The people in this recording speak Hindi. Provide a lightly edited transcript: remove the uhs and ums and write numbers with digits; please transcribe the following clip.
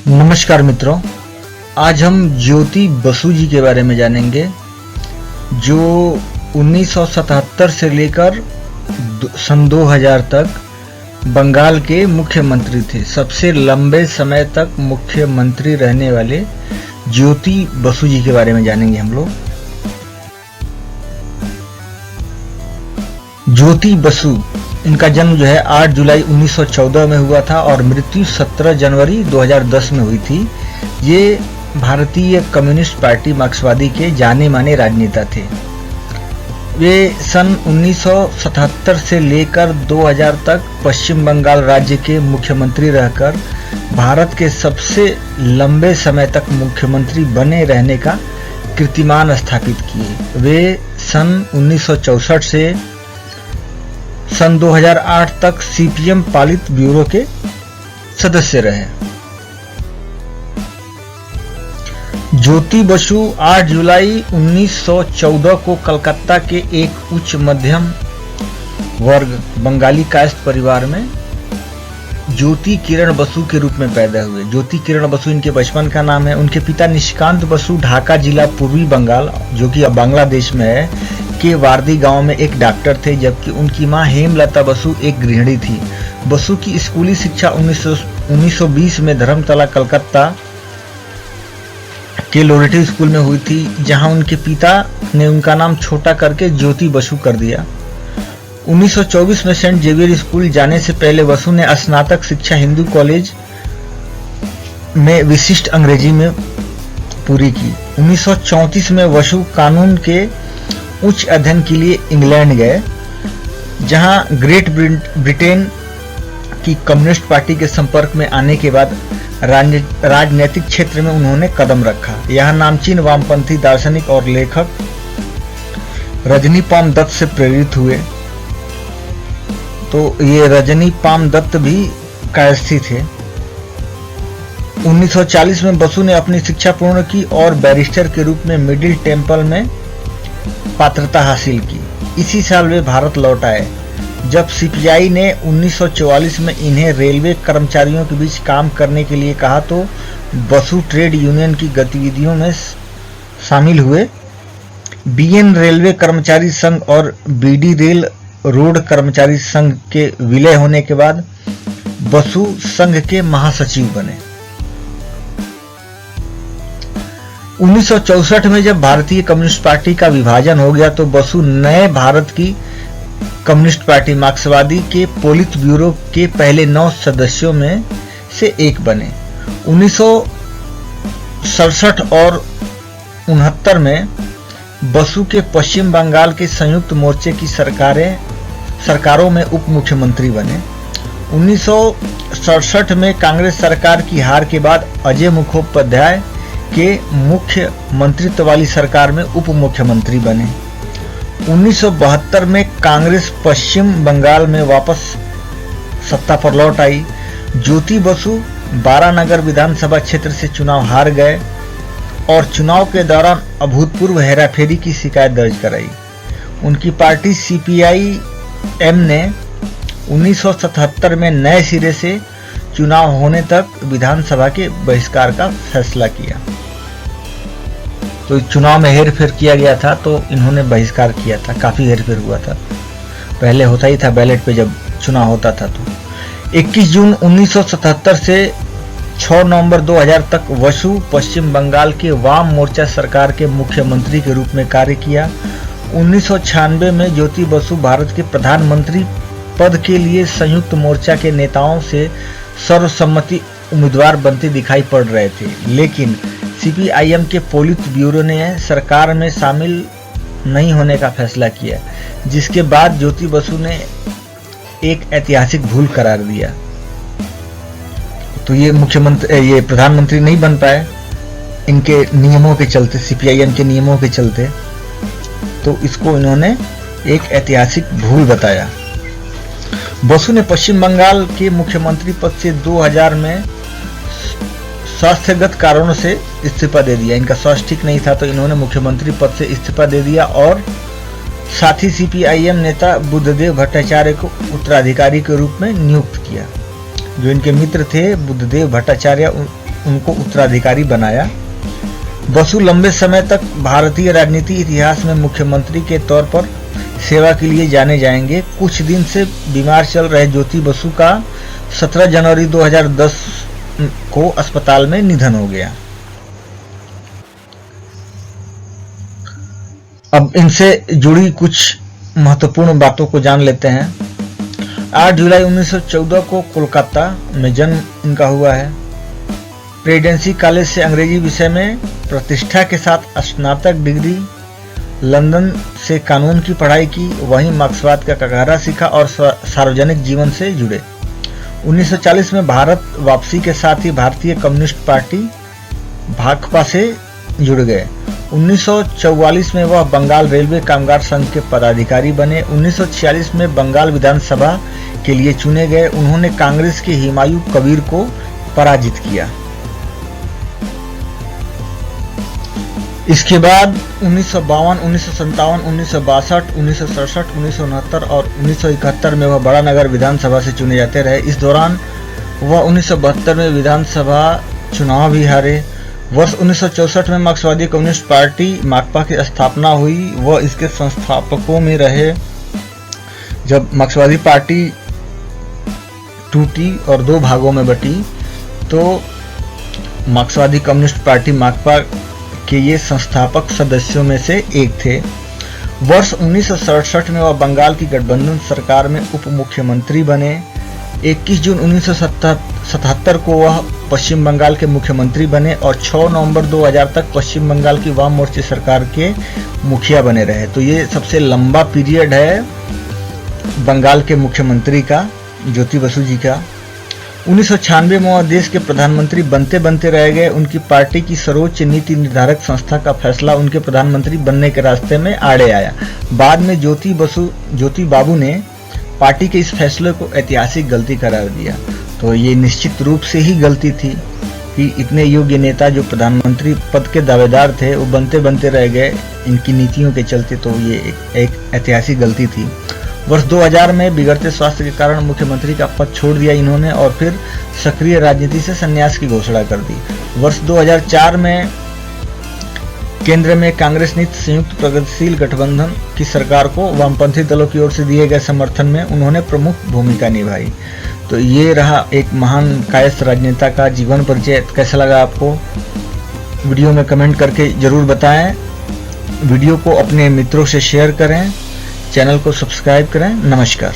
नमस्कार मित्रों, आज हम ज्योति बसु जी के बारे में जानेंगे जो 1977 से लेकर सन 2000 तक बंगाल के मुख्यमंत्री थे। सबसे लंबे समय तक मुख्यमंत्री रहने वाले ज्योति बसु जी के बारे में जानेंगे हम लोग। ज्योति बसु, इनका जन्म जो है 8 जुलाई 1914 में हुआ था और मृत्यु 17 जनवरी 2010 में हुई थी। ये भारतीय कम्युनिस्ट पार्टी मार्क्सवादी के जाने माने राजनेता थे। वे सन 1977 से लेकर 2000 तक पश्चिम बंगाल राज्य के मुख्यमंत्री रहकर भारत के सबसे लंबे समय तक मुख्यमंत्री बने रहने का कीर्तिमान स्थापित किए। वे सन 1964 से सन 2008 तक सीपीएम पालित ब्यूरो के सदस्य रहे। ज्योति बसु 8 जुलाई 1914 को कलकत्ता के एक उच्च मध्यम वर्ग बंगाली कायस्थ परिवार में ज्योति किरण बसु के रूप में पैदा हुए। ज्योति किरण बसु इनके बचपन का नाम है। उनके पिता निशिकांत बसु ढाका जिला पूर्वी बंगाल, जो कि अब बांग्लादेश में है, के वारदी गांव में एक डॉक्टर थे, जबकि उनकी मां हेमलता बसु एक गृहिणी थी। बसु की स्कूली शिक्षा 1920 में धर्मतला कलकत्ता के लोरेटिव स्कूल में हुई थी, जहां उनके पिता ने उनका नाम छोटा करके ज्योति बसु कर दिया। 1924 में सेंट जेवियर स्कूल जाने से पहले बसु ने स्नातक शिक्षा हिंदू कॉलेज में विशिष्ट अंग्रेजी में पूरी की। 1934 में बसु कानून के उच्च अध्ययन के लिए इंग्लैंड गए, जहां ग्रेट ब्रिटेन की कम्युनिस्ट पार्टी के संपर्क में आने के बाद राजनीतिक क्षेत्र में उन्होंने कदम रखा। यहां नामचीन वामपंथी दार्शनिक और लेखक रजनी पाम दत्त से प्रेरित हुए। तो ये रजनी पाम दत्त भी कायस्थी थे। 1940 में बसु ने अपनी शिक्षा पूर्ण की और बैरिस्टर के रूप में मिडिल टेम्पल में पात्रता हासिल की। इसी साल वे भारत लौट आए। जब सीपीआई ने 1944 में इन्हें रेलवे कर्मचारियों के बीच काम करने के लिए कहा, तो बसु ट्रेड यूनियन की गतिविधियों में शामिल हुए। बीएन रेलवे कर्मचारी संघ और बीडी रेल रोड कर्मचारी संघ के विलय होने के बाद बसु संघ के महासचिव बने। 1964 में जब भारतीय कम्युनिस्ट पार्टी का विभाजन हो गया, तो बसु नए भारत की कम्युनिस्ट पार्टी मार्क्सवादी के पोलित ब्यूरो के पहले 9 सदस्यों में से एक बने। 1967 और 69 में बसु के पश्चिम बंगाल के संयुक्त मोर्चे की सरकारों में उप मुख्यमंत्री बने। 1967 में कांग्रेस सरकार की हार के बाद अजय मुखोपाध्याय के मुख्य मंत्रित्व वाली सरकार में उप मुख्यमंत्री बने। 1972 में कांग्रेस पश्चिम बंगाल में वापस सत्ता पर लौट आई। ज्योति बसु 12 नगर विधानसभा क्षेत्र से चुनाव हार गए और चुनाव के दौरान अभूतपूर्व हेराफेरी की शिकायत दर्ज कराई। उनकी पार्टी सीपीआई-एम ने 1977 में नए सिरे से चुनाव होने तक विधानसभा के बहिष्कार का फैसला किया। तो चुनाव में हेरफेर किया गया था, तो इन्होंने बहिष्कार किया था। काफी हेरफेर हुआ था, पहले होता ही था बैलेट पे जब चुनाव होता था। तो 21 जून 1977 से 6 नवंबर 2000 तक बसु पश्चिम बंगाल के वाम मोर्चा सरकार के मुख्यमंत्री के रूप में कार्य किया। 1996 में ज्योति बसु भारत के प्रधानमंत्री पद के लिए संयुक्त मोर्चा के नेताओं से सर्वसम्मति उम्मीदवार बनते दिखाई पड़ रहे थे, लेकिन सीपीआईएम के पोलित ब्यूरो ने सरकार में शामिल नहीं होने का फैसला किया, जिसके बाद ज्योति बसु ने एक ऐतिहासिक भूल करार दिया। तो ये प्रधानमंत्री नहीं बन पाए इनके नियमों के चलते, सीपीआईएम के नियमों के चलते। तो इसको इन्होंने एक ऐतिहासिक भूल बताया। बसु ने पश्चिम बंगाल के मुख्यमंत्री पद से 2000 में स्वास्थ्यगत कारणों से इस्तीफा दे दिया। इनका स्वास्थ्य ठीक नहीं था, तो इन्होंने मुख्यमंत्री पद से इस्तीफा दे दिया और साथ ही सीपीआईएम नेता बुद्धदेव भट्टाचार्य को उत्तराधिकारी के रूप में नियुक्त किया। जो इनके मित्र थे बुद्धदेव भट्टाचार्य, उनको उत्तराधिकारी बनाया। बसु लंबे समय तक भारतीय राजनीति इतिहास में मुख्यमंत्री के तौर पर सेवा के लिए जाने जाएंगे। कुछ दिन से बीमार चल रहे ज्योति बसु का 17 जनवरी 2010 को अस्पताल में निधन हो गया। अब इनसे जुड़ी कुछ महत्वपूर्ण बातों को जान लेते हैं। 8 जुलाई 1914 को कोलकाता में जन्म इनका हुआ है। प्रेसिडेंसी कॉलेज से अंग्रेजी विषय में प्रतिष्ठा के साथ स्नातक डिग्री, लंदन से कानून की पढ़ाई की, वहीं मार्क्सवाद का गहरा सीखा और सार्वजनिक जीवन से जुड़े। 1940 में भारत वापसी के साथ ही भारतीय कम्युनिस्ट पार्टी भाकपा से जुड़ गए। 1944 में वह बंगाल रेलवे कामगार संघ के पदाधिकारी बने। 1946 में बंगाल विधानसभा के लिए चुने गए। उन्होंने कांग्रेस के हुमायूं कबीर को पराजित किया। इसके बाद 1952, 1957, 1962, 1967, 1969 और 1971 में वह बड़ा नगर विधानसभा से चुने जाते रहे। इस दौरान वह 1972 में विधानसभा चुनाव भी हारे। वर्ष 1964 में मार्क्सवादी कम्युनिस्ट पार्टी माकपा की स्थापना हुई। वह इसके संस्थापकों में रहे। जब मार्क्सवादी पार्टी टूटी और 2 भागों में बटी तो मार्क्सवादी कम्युनिस्ट पार्टी माकपा के ये संस्थापक सदस्यों में से एक थे। वर्ष 1967 में वह बंगाल की गठबंधन सरकार में उप मुख्यमंत्री बने। 21 जून 1977 को वह पश्चिम बंगाल के मुख्यमंत्री बने और 6 नवंबर 2000 तक पश्चिम बंगाल की वाम मोर्चे सरकार के मुखिया बने रहे। तो ये सबसे लंबा पीरियड है बंगाल के मुख्यमंत्री का, ज्योति बसु जी का। 1996 में वह देश के प्रधानमंत्री बनते बनते रह गए। उनकी पार्टी की सर्वोच्च नीति निर्धारक संस्था का फैसला उनके प्रधानमंत्री बनने के रास्ते में आड़े आया। बाद में ज्योति बाबू ने पार्टी के इस फैसले को ऐतिहासिक गलती करार दिया। तो ये निश्चित रूप से ही गलती थी कि इतने योग्य नेता जो प्रधानमंत्री पद के दावेदार थे वो बनते बनते रह गए इनकी नीतियों के चलते। तो ये एक ऐतिहासिक गलती थी। वर्ष 2000 में बिगड़ते स्वास्थ्य के कारण मुख्यमंत्री का पद छोड़ दिया इन्होंने और फिर सक्रिय राजनीति से संन्यास की घोषणा कर दी। वर्ष 2004 में केंद्र में कांग्रेस नीति संयुक्त प्रगतिशील गठबंधन की सरकार को वामपंथी दलों की ओर से दिए गए समर्थन में उन्होंने प्रमुख भूमिका निभाई। तो ये रहा एक महान कायस्थ राजनेता का जीवन परिचय। कैसा लगा आपको? वीडियो में कमेंट करके जरूर बताएं। वीडियो को अपने मित्रों से शेयर करें, चैनल को सब्सक्राइब करें। नमस्कार।